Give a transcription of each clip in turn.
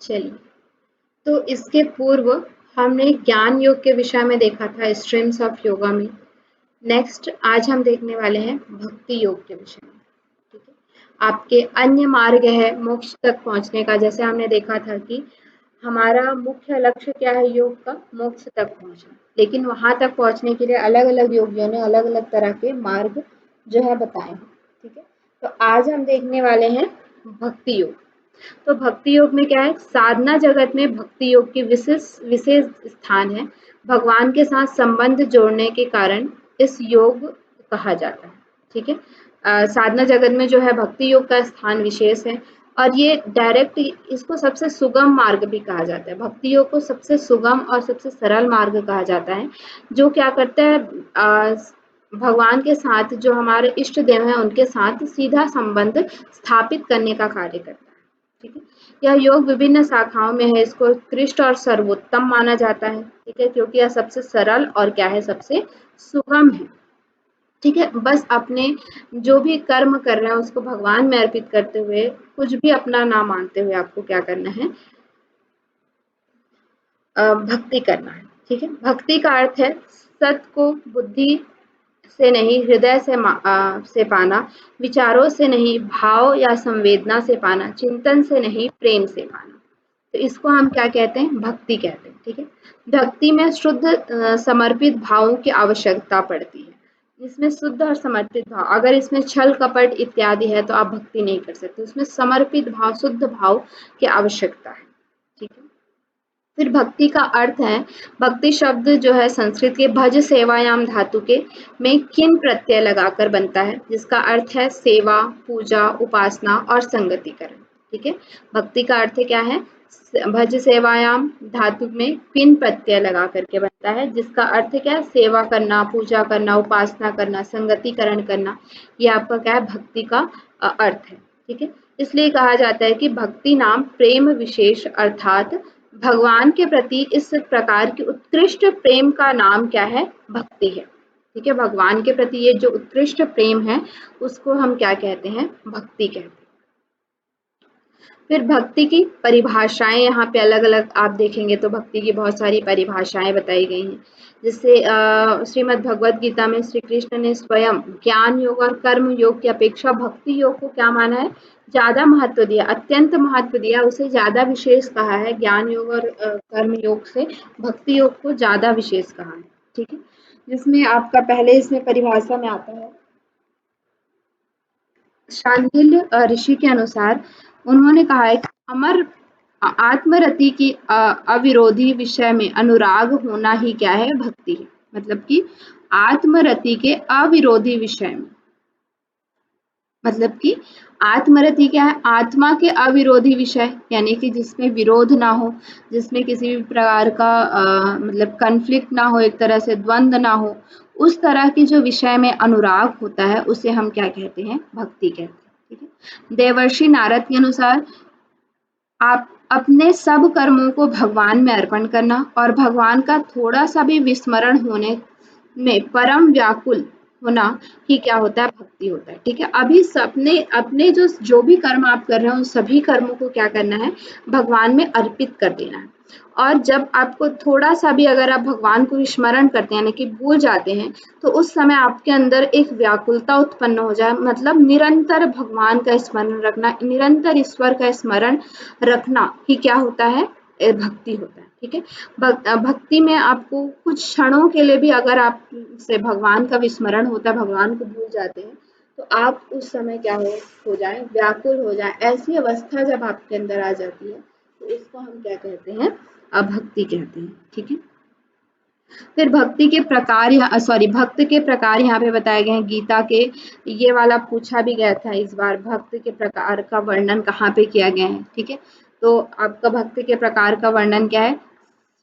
चलिए, तो इसके पूर्व हमने ज्ञान योग के विषय में देखा था, स्ट्रीम्स ऑफ योगा में। नेक्स्ट आज हम देखने वाले हैं भक्ति योग के विषय में। ठीक है, आपके अन्य मार्ग है मोक्ष तक पहुंचने का। जैसे हमने देखा था कि हमारा मुख्य लक्ष्य क्या है योग का, मोक्ष तक पहुंचना, लेकिन वहां तक पहुंचने के लिए अलग अलग योगियों ने अलग अलग तरह के मार्ग जो है बताए हैं। ठीक है, तो आज हम देखने वाले हैं भक्ति योग। तो भक्ति योग में क्या है, साधना जगत में भक्ति योग की विशेष विशेष स्थान है। भगवान के साथ संबंध जोड़ने के कारण इस योग कहा जाता है। ठीक है, साधना जगत में जो है भक्ति योग का स्थान विशेष है, और ये डायरेक्ट इसको सबसे सुगम मार्ग भी कहा जाता है। भक्ति योग को सबसे सुगम और सबसे सरल मार्ग कहा जाता है, जो क्या करता है, भगवान के साथ, जो हमारे इष्ट देव हैं उनके साथ सीधा संबंध स्थापित करने का कार्य करता है। ठीक है, यह योग विभिन्न शाखाओं में है। इसको उत्कृष्ट और सर्वोत्तम माना जाता है। ठीक है, क्योंकि यह सबसे सरल और क्या है, सबसे सुगम है। ठीक है, बस अपने जो भी कर्म कर रहे हैं उसको भगवान में अर्पित करते हुए, कुछ भी अपना ना मानते हुए आपको क्या करना है, भक्ति करना है। ठीक है, भक्ति का अर्थ है सत को बुद्धि से नहीं, हृदय से पाना, विचारों से नहीं, भाव या संवेदना से पाना, चिंतन से नहीं, प्रेम से पाना। तो इसको हम क्या कहते हैं, भक्ति कहते हैं। ठीक है, भक्ति में शुद्ध समर्पित भावों की आवश्यकता पड़ती है। इसमें शुद्ध और समर्पित भाव, अगर इसमें छल कपट इत्यादि है तो आप भक्ति नहीं कर सकते। उसमें समर्पित भाव, शुद्ध भाव की आवश्यकता है। ठीक है, फिर भक्ति का अर्थ है, भक्ति शब्द जो है संस्कृत के भज सेवायाम धातु के में किन प्रत्यय लगाकर बनता है, जिसका अर्थ है सेवा, पूजा, उपासना और संगतिकरण। ठीक है, भक्ति का अर्थ क्या है, भज सेवायाम धातु में किन प्रत्यय लगा करके बनता है, जिसका अर्थ क्या है, सेवा करना, पूजा करना, उपासना करना, संगतिकरण करना। ये आपका क्या है, भक्ति का अर्थ है। ठीक है, इसलिए कहा जाता है कि भक्ति नाम प्रेम विशेष, अर्थात भगवान के प्रति इस प्रकार की उत्कृष्ट प्रेम का नाम क्या है, भक्ति है। ठीक है, भगवान के प्रति ये जो उत्कृष्ट प्रेम है उसको हम क्या कहते हैं, भक्ति कहते हैं। फिर भक्ति की परिभाषाएं यहाँ पे अलग अलग आप देखेंगे तो भक्ति की बहुत सारी परिभाषाएं बताई गई हैं। जिससे श्रीमद् भगवद गीता में श्री कृष्ण ने स्वयं ज्ञान योग और कर्म योग की अपेक्षा भक्ति योग को क्या माना है, ज्यादा महत्व दिया, अत्यंत महत्व दिया, उसे ज्यादा विशेष कहा है। ज्ञान योग और कर्म योग से भक्ति योग को ज्यादा विशेष कहा है। ठीक है, जिसमें आपका पहले इसमें परिभाषा में आता है, शांडिल्य ऋषि के अनुसार उन्होंने कहा है कि अमर आत्मरति की अविरोधी विषय में अनुराग होना ही क्या है, भक्ति है। मतलब कि आत्मरति के अविरोधी विषय में, मतलब कि आत्मरति क्या है, आत्मा के अविरोधी विषय, यानी कि जिसमें विरोध ना हो, जिसमें किसी भी प्रकार का मतलब कन्फ्लिक्ट ना हो, एक तरह से द्वंद्व ना हो, उस तरह की जो विषय में अनुराग होता है उसे हम क्या कहते हैं, भक्ति कहते हैं। ठीक है, देवर्षि नारद के अनुसार आप अपने सब कर्मों को भगवान में अर्पण करना और भगवान का थोड़ा सा भी विस्मरण होने में परम व्याकुल होना ही क्या होता है, भक्ति होता है। ठीक है, अभी अपने अपने जो भी कर्म आप कर रहे हो उन सभी कर्मों को क्या करना है, भगवान में अर्पित कर देना है। और जब आपको थोड़ा सा भी अगर आप भगवान को स्मरण करते हैं, यानी कि भूल जाते हैं, तो उस समय आपके अंदर एक व्याकुलता उत्पन्न हो जाए, मतलब निरंतर भगवान का स्मरण रखना, निरंतर ईश्वर का स्मरण रखना ही क्या होता है, भक्ति होता है। ठीक है, भक्ति में आपको कुछ क्षणों के लिए भी अगर आप से भगवान का विस्मरण होता है, भगवान को भूल जाते हैं, तो आप उस समय क्या हो जाए, व्याकुल हो जाए। ऐसी अवस्था जब आपके अंदर आ जाती है तो इसको हम क्या कहते हैं, भक्ति कहते हैं। ठीक है, फिर भक्ति के प्रकार भक्त के प्रकार यहाँ पे बताए गए हैं गीता के। ये वाला पूछा भी गया था इस बार, भक्त के प्रकार का वर्णन कहाँ पे किया गया है। ठीक है, तो आपका भक्त के प्रकार का वर्णन क्या है,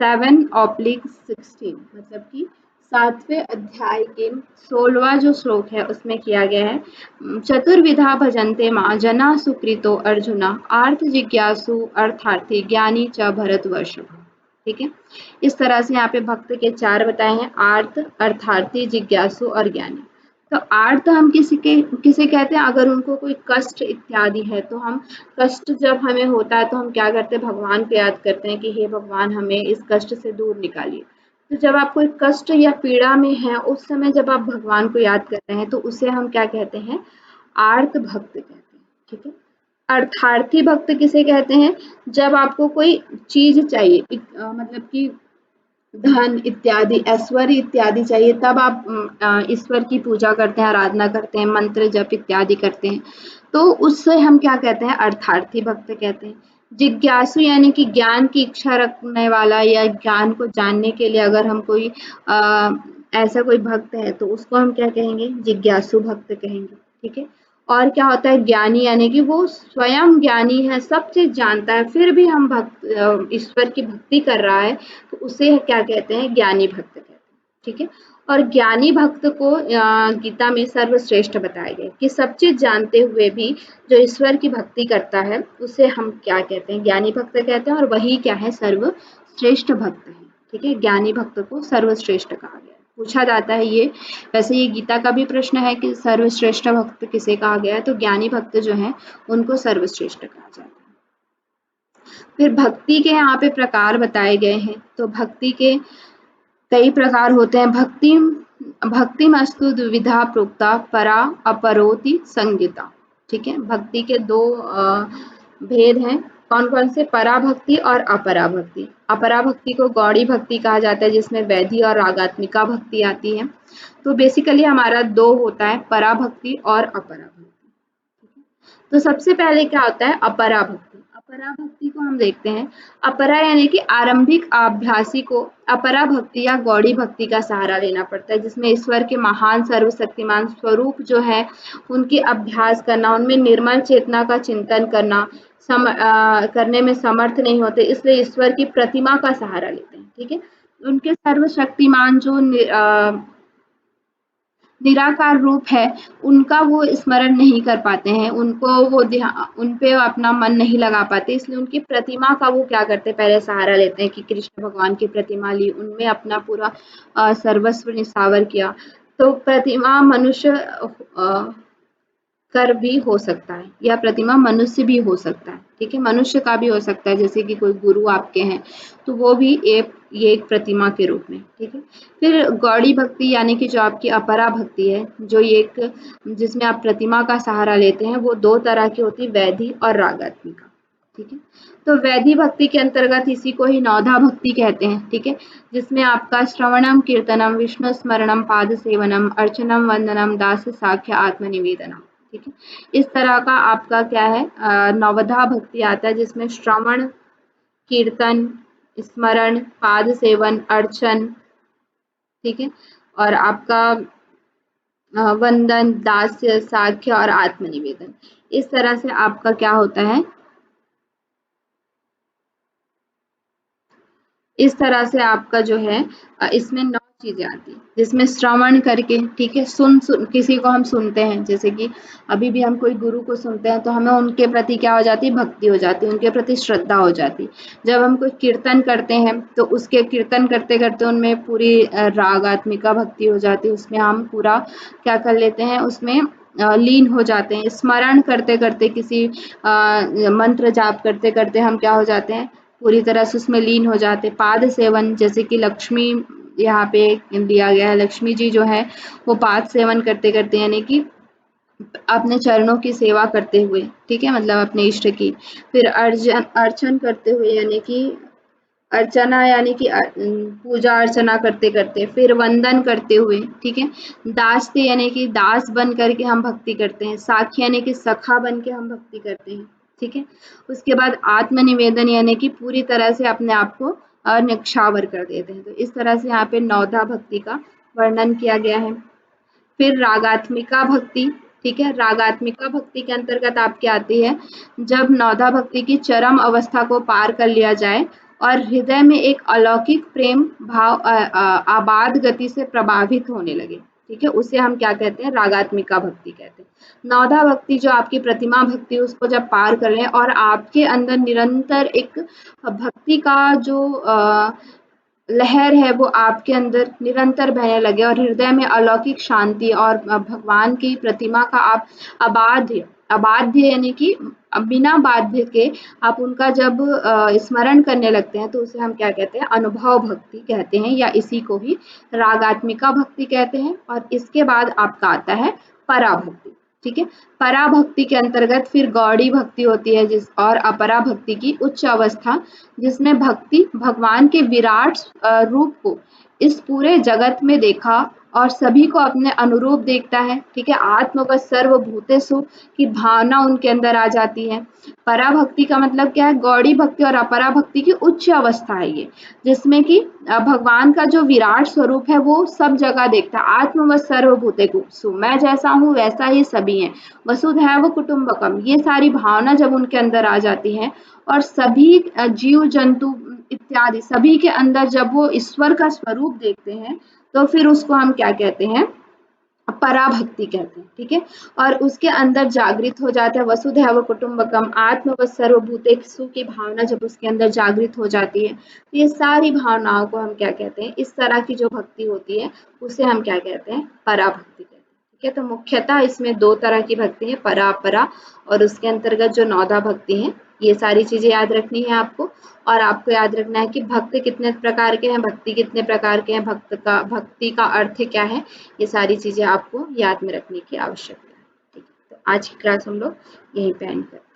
7/16, मतलब कि 7वें अध्याय के 16वां जो श्लोक है उसमें किया गया है, चतुर्विधा भजन्ते मां जना सुकृतो अर्जुना आर्थ जिज्ञासु अर्थार्थी ज्ञानी च भरतवर्षभ। ठीक है, इस तरह से यहाँ पे भक्त के 4 बताए हैं, आर्थ, अर्थार्थी, जिज्ञासु और ज्ञानी। तो आर्त हम किसे कहते हैं, अगर उनको कोई कष्ट इत्यादि है, तो हम कष्ट जब हमें होता है तो हम क्या करते हैं, भगवान को याद करते हैं कि हे भगवान हमें इस कष्ट से दूर निकालिए। तो जब आप कोई कष्ट या पीड़ा में हैं, उस समय जब आप भगवान को याद कर रहे हैं, तो उसे हम क्या कहते हैं, आर्त भक्त कहते हैं। ठीक है। अर्थार्थी भक्त किसे कहते हैं, जब आपको कोई चीज चाहिए, मतलब कि धन इत्यादि, ऐश्वर्य इत्यादि चाहिए, तब आप ईश्वर की पूजा करते हैं, आराधना करते हैं, मंत्र जप इत्यादि करते हैं, तो उससे हम क्या कहते हैं, अर्थार्थी भक्त कहते हैं। जिज्ञासु यानी कि ज्ञान की इच्छा रखने वाला, या ज्ञान को जानने के लिए अगर हम कोई ऐसा कोई भक्त है, तो उसको हम क्या कहेंगे, जिज्ञासु भक्त कहेंगे। ठीक है। और क्या होता है, ज्ञानी यानी कि वो स्वयं ज्ञानी है, सब चीज जानता है, फिर भी हम भक्त ईश्वर की भक्ति कर रहा है, तो उसे क्या कहते हैं, ज्ञानी भक्त कहते हैं। ठीक है। और ज्ञानी भक्त को गीता में सर्वश्रेष्ठ बताया गया कि सब चीज जानते हुए भी जो ईश्वर की भक्ति करता है, उसे हम क्या कहते हैं, ज्ञानी भक्त कहते हैं, और वही क्या है, सर्वश्रेष्ठ भक्त है। ठीक है। ज्ञानी भक्त को सर्वश्रेष्ठ कहा गया है, पूछा जाता है ये। वैसे ये गीता का भी प्रश्न है कि सर्वश्रेष्ठ भक्त किसे कहा गया है, तो ज्ञानी भक्त जो है उनको सर्वश्रेष्ठ कहा जाता है। फिर भक्ति के यहाँ पे प्रकार बताए गए हैं, तो भक्ति के कई प्रकार होते हैं। भक्तिमस्तु द्विविधा प्रोक्ता, परा अपरोति संगीता। ठीक है। भक्ति के दो भेद हैं, कौन कौन से, परा भक्ति और अपरा भक्ति। अपरा भक्ति को गौड़ी भक्ति कहा जाता है, जिसमें वैधि और रागात्मिका भक्ति आती है। तो बेसिकली हमारा दो होता है, परा भक्ति और अपरा भक्ति। तो सबसे पहले क्या होता है, अपरा भक्ति। अपरा भक्ति को हम देखते हैं। अपरा यानी कि आरंभिक अभ्यासी को अपरा भक्ति या गौड़ी भक्ति का सहारा लेना पड़ता है, जिसमें ईश्वर के महान सर्वशक्तिमान स्वरूप जो है उनके अभ्यास करना, उनमें निर्मल चेतना का चिंतन करना करने में समर्थ नहीं होते, इसलिए ईश्वर की प्रतिमा का सहारा लेते हैं। ठीक है। उनके सर्वशक्तिमान जो निराकार रूप है, उनका वो स्मरण नहीं कर पाते हैं, उनको वो उन पे अपना मन नहीं लगा पाते, इसलिए उनकी प्रतिमा का वो क्या करते हैं, पहले सहारा लेते हैं कि कृष्ण भगवान की प्रतिमा ली, उनमें अपना पूरा सर्वस्व निछावर किया। तो प्रतिमा मनुष्य कर भी हो सकता है, या प्रतिमा मनुष्य भी हो सकता है। ठीक है। मनुष्य का भी हो सकता है, जैसे कि कोई गुरु आपके हैं, तो वो भी ये एक प्रतिमा के रूप में। ठीक है। फिर गौड़ी भक्ति यानी कि जो आपकी अपरा भक्ति है, जो एक जिसमें आप प्रतिमा का सहारा लेते हैं, वो दो तरह की होती है, वैधि और रागात्मिका। ठीक है। तो वैधि भक्ति के अंतर्गत इसी को ही नौधा भक्ति कहते हैं। ठीक है। जिसमें आपका श्रवणम कीर्तनम विष्णु स्मरणम पाद सेवनम अर्चनम वंदनम दास साख्य आत्मनिवेदनम। ठीक है। इस तरह का आपका क्या है, नवधा भक्ति आता है, जिसमें श्रवण, कीर्तन, स्मरण, पाद सेवन, अर्चन, ठीक है, और आपका वंदन, दास्य, साख्य और आत्मनिवेदन। इस तरह से आपका क्या होता है, इस तरह से आपका जो है इसमें 9 चीजें आती हैं, जिसमें श्रवण करके, ठीक है, सुन किसी को हम सुनते हैं, जैसे कि अभी भी हम कोई गुरु को सुनते हैं, तो हमें उनके प्रति क्या हो जाती है, भक्ति हो जाती है, उनके प्रति श्रद्धा हो जाती है। जब हम कोई कीर्तन करते हैं, तो उसके कीर्तन करते करते उनमें पूरी रागात्मिका भक्ति हो जाती है, उसमें हम पूरा क्या कर लेते हैं, उसमें लीन हो जाते हैं। स्मरण करते करते किसी मंत्र जाप करते करते हम क्या हो जाते हैं, पूरी तरह से उसमें लीन हो जाते। पाद सेवन, जैसे कि लक्ष्मी यहाँ पे दिया गया है, लक्ष्मी जी जो है वो पाद सेवन करते करते यानी कि अपने चरणों की सेवा करते हुए, ठीक है, मतलब अपने इष्ट की। फिर अर्चन करते हुए, यानी कि अर्चना यानी कि पूजा अर्चना करते करते, फिर वंदन करते हुए, ठीक है, दासते यानी कि दास बन करके हम भक्ति करते हैं, साखी यानी कि सखा बन के हम भक्ति करते हैं। ठीक है। उसके बाद आत्मनिवेदन यानी कि पूरी तरह से अपने आप को न्यक्षावर कर देते हैं। तो इस तरह से यहाँ पे नौधा भक्ति का वर्णन किया गया है। फिर रागात्मिका भक्ति, ठीक है, रागात्मिका भक्ति के अंतर्गत आपकी आती है जब नौधा भक्ति की चरम अवस्था को पार कर लिया जाए और हृदय में एक अलौकिक प्रेम भाव आबाद गति से प्रभावित होने लगे। ठीक है, उसे हम क्या कहते हैं, रागात्मिका भक्ति कहते हैं। नौधा भक्ति जो आपकी प्रतिमा भक्ति, उसको जब पार कर लें और आपके अंदर निरंतर एक भक्ति का जो लहर है वो आपके अंदर निरंतर बहने लगे और हृदय में अलौकिक शांति और भगवान की प्रतिमा का आप अबाध्य अबाध्य यानी कि बिना बाध्य के आप उनका जब स्मरण करने लगते हैं तो उसे हम क्या कहते हैं, अनुभव भक्ति कहते हैं, या इसी को ही रागात्मिका भक्ति कहते हैं। और इसके बाद आपका आता है पराभक्ति। ठीक है, पराभक्ति के अंतर्गत फिर गौड़ी भक्ति होती है जिस और अपरा भक्ति की उच्च अवस्था, जिसमें भक्ति भगवान के विराट रूप को इस पूरे जगत में देखा और सभी को अपने अनुरूप देखता है। ठीक है, आत्मवत् सर्वभूतेषु की भावना उनके अंदर आ जाती है। पराभक्ति का मतलब क्या है, गौड़ी भक्ति और अपरा भक्ति की उच्च अवस्था है ये, जिसमें कि भगवान का जो विराट स्वरूप है वो सब जगह देखता है। आत्मवत् सर्वभूतेषु, मैं जैसा हूँ वैसा ही सभी हैं, वसुधैव कुटुम्बकम, ये सारी भावना जब उनके अंदर आ जाती है और सभी जीव जंतु इत्यादि सभी के अंदर जब वो ईश्वर का स्वरूप देखते हैं तो फिर उसको हम क्या कहते हैं, पराभक्ति कहते हैं। ठीक है, और उसके अंदर जागृत हो जाता है वसुधैव कुटुम्बकम, आत्मवत् सर्वभूतेषु की भावना जब उसके अंदर जागृत हो जाती है तो ये सारी भावनाओं को हम क्या कहते हैं, इस तरह की जो भक्ति होती है उसे हम क्या कहते हैं, पराभक्ति कहते हैं। ठीक है, तो मुख्यतः इसमें दो तरह की भक्ति है, परा अपरा, और उसके अंतर्गत जो नौदा भक्ति है। ये सारी चीजें याद रखनी है आपको। और आपको याद रखना है कि भक्त कितने प्रकार के हैं, भक्ति कितने प्रकार के हैं, भक्ति का अर्थ क्या है, ये सारी चीजें आपको याद में रखने की आवश्यकता है। ठीक है, तो आज की क्लास हम लोग यहीं पे एंड करते हैं।